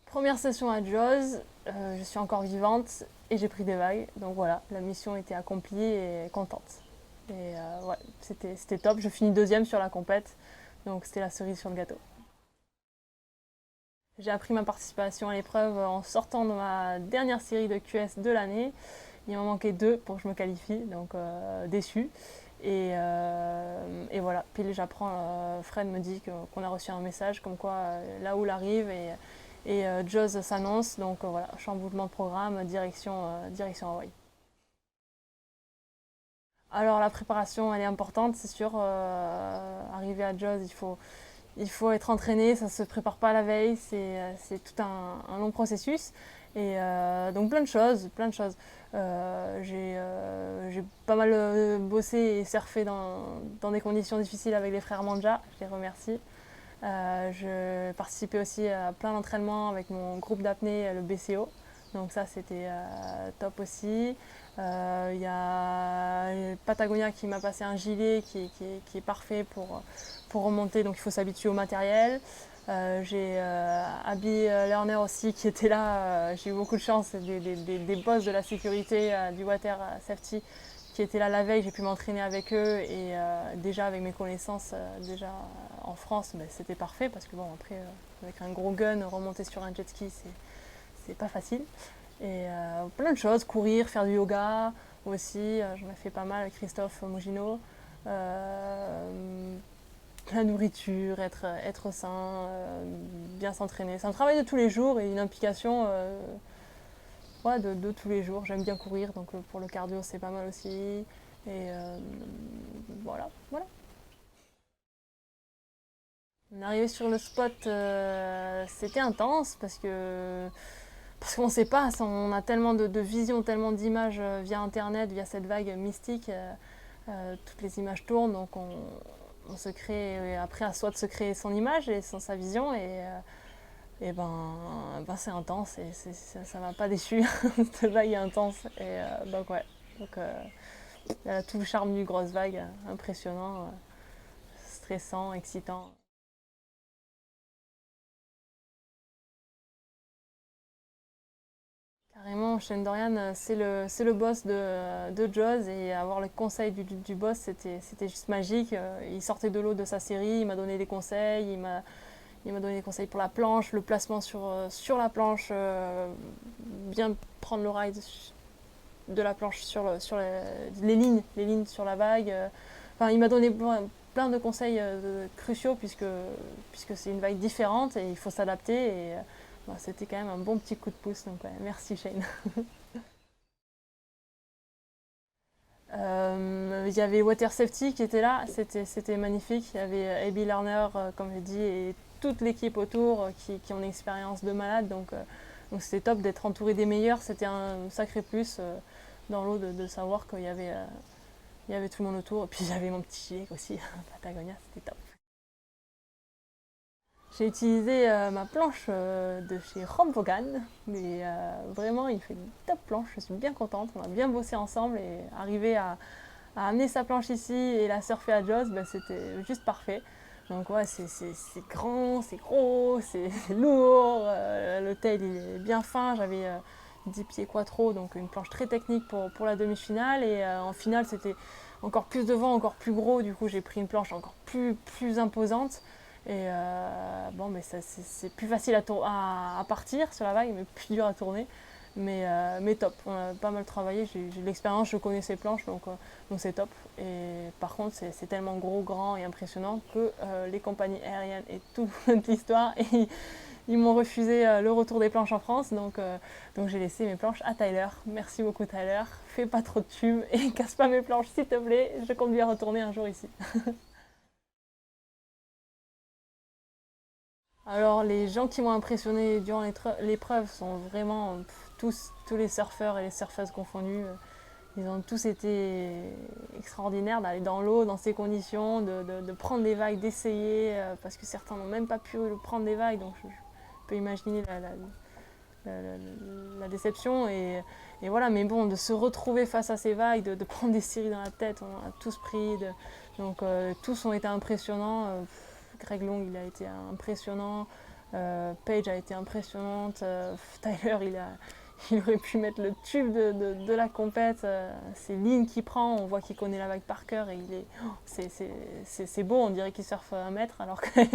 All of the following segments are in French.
Première session à Jaws, je suis encore vivante et j'ai pris des vagues. Donc voilà, la mission était accomplie et contente. Et ouais, c'était top. Je finis deuxième sur la compète, donc c'était la cerise sur le gâteau. J'ai appris ma participation à l'épreuve en sortant de ma dernière série de QS de l'année. Il m'en manquait deux pour que je me qualifie, donc déçu. Et voilà, puis j'apprends, Fred me dit qu'on a reçu un message comme quoi la houle arrive et Jaws s'annonce, donc voilà, chamboulement de programme, direction Hawaï. Alors la préparation elle est importante, c'est sûr. Arriver à Jaws, il faut être entraîné, ça ne se prépare pas la veille, c'est tout un long processus. Et donc plein de choses, plein de choses. J'ai pas mal bossé et surfé dans des conditions difficiles avec les frères Manja, je les remercie. Je participais aussi à plein d'entraînements avec mon groupe d'apnée, le BCO. Donc ça c'était top aussi. Il y a Patagonia qui m'a passé un gilet qui est parfait pour remonter, donc il faut s'habituer au matériel. J'ai Abby Lerner aussi qui était là. J'ai eu beaucoup de chance, des boss de la sécurité du water safety qui étaient là la veille. J'ai pu m'entraîner avec eux et déjà avec mes connaissances déjà en France, ben, c'était parfait parce que bon après avec un gros gun remonter sur un jet ski c'est pas facile. Et plein de choses, courir, faire du yoga aussi, j'en ai fait pas mal avec Christophe Mogino. La nourriture, être sain, bien s'entraîner. C'est un travail de tous les jours et une implication ouais, de tous les jours. J'aime bien courir, donc pour le cardio c'est pas mal aussi. Et voilà. On est arrivé sur le spot, c'était intense parce qu'on ne sait pas, on a tellement de visions, tellement d'images via internet, via cette vague mystique. Toutes les images tournent, donc on se crée, après à soi de se créer son image et sa vision, et ben c'est intense et ça m'a pas déçu. Cette vague est intense, et donc ouais, donc, elle a tout le charme du grosse vague, impressionnant, stressant, excitant. Carrément, Shane Dorian, c'est le boss de Jaws et avoir le conseil du boss, c'était juste magique. Il sortait de l'eau de sa série, il m'a donné des conseils, il m'a donné des conseils pour la planche, le placement sur la planche, bien prendre le ride de la planche sur les lignes sur la vague. Enfin, il m'a donné plein de conseils cruciaux puisque c'est une vague différente et il faut s'adapter. Et c'était quand même un bon petit coup de pouce. Donc ouais, merci Shane. Il y avait Water Safety qui était là, c'était magnifique. Il y avait Abby Lerner, comme je dis, et toute l'équipe autour qui ont une expérience de malade. Donc c'était top d'être entouré des meilleurs. C'était un sacré plus dans l'eau de savoir qu'il y avait tout le monde autour. Et puis j'avais mon petit gilet aussi, Patagonia, c'était top. J'ai utilisé ma planche de chez Rob Vaughan, mais vraiment il fait une top planche, je suis bien contente, on a bien bossé ensemble et arriver à amener sa planche ici et la surfer à Jaws, ben, c'était juste parfait. Donc ouais, c'est grand, c'est gros, c'est lourd, le tail il est bien fin, j'avais 10 pieds quattro, donc une planche très technique pour la demi-finale et en finale c'était encore plus de vent, encore plus gros, du coup j'ai pris une planche encore plus imposante. Et bon, mais c'est plus facile à partir sur la vague, mais plus dur à tourner. Mais top, on a pas mal travaillé, j'ai de l'expérience, je connais ces planches, donc c'est top. Et par contre, c'est tellement gros, grand et impressionnant que les compagnies aériennes et toute l'histoire, ils m'ont refusé le retour des planches en France, donc j'ai laissé mes planches à Tyler. Merci beaucoup Tyler, fais pas trop de tubes et casse pas mes planches s'il te plaît, je compte bien retourner un jour ici. Alors les gens qui m'ont impressionné durant l'épreuve sont vraiment tous les surfeurs et les surfeuses confondus. Ils ont tous été extraordinaires d'aller dans l'eau, dans ces conditions, de prendre des vagues, d'essayer, parce que certains n'ont même pas pu prendre des vagues, donc je peux imaginer la déception. Et voilà, mais bon, de se retrouver face à ces vagues, de prendre des séries dans la tête, on a tous pris. Donc tous ont été impressionnants. Greg Long, il a été impressionnant. Paige a été impressionnante. Tyler, il aurait pu mettre le tube de la compète. C'est Lynn qui prend, on voit qu'il connaît la vague par cœur et c'est beau, on dirait qu'il surfe 1 mètre alors qu'il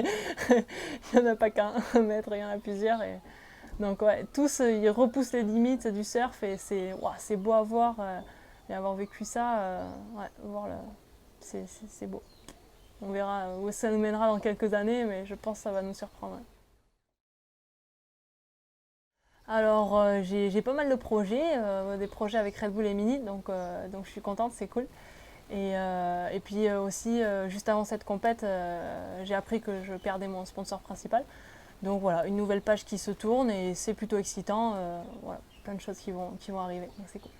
n'y en a pas qu'un 1 mètre, il y en a plusieurs. Donc ouais, tous ils repoussent les limites du surf et c'est beau à voir et avoir vécu ça, ouais, c'est beau. On verra où ça nous mènera dans quelques années, mais je pense que ça va nous surprendre. Ouais. Alors j'ai pas mal de projets, des projets avec Red Bull et Mini, donc je suis contente, c'est cool. Et puis aussi, juste avant cette compète, j'ai appris que je perdais mon sponsor principal. Donc voilà, une nouvelle page qui se tourne et c'est plutôt excitant. Voilà, plein de choses qui vont arriver, donc c'est cool.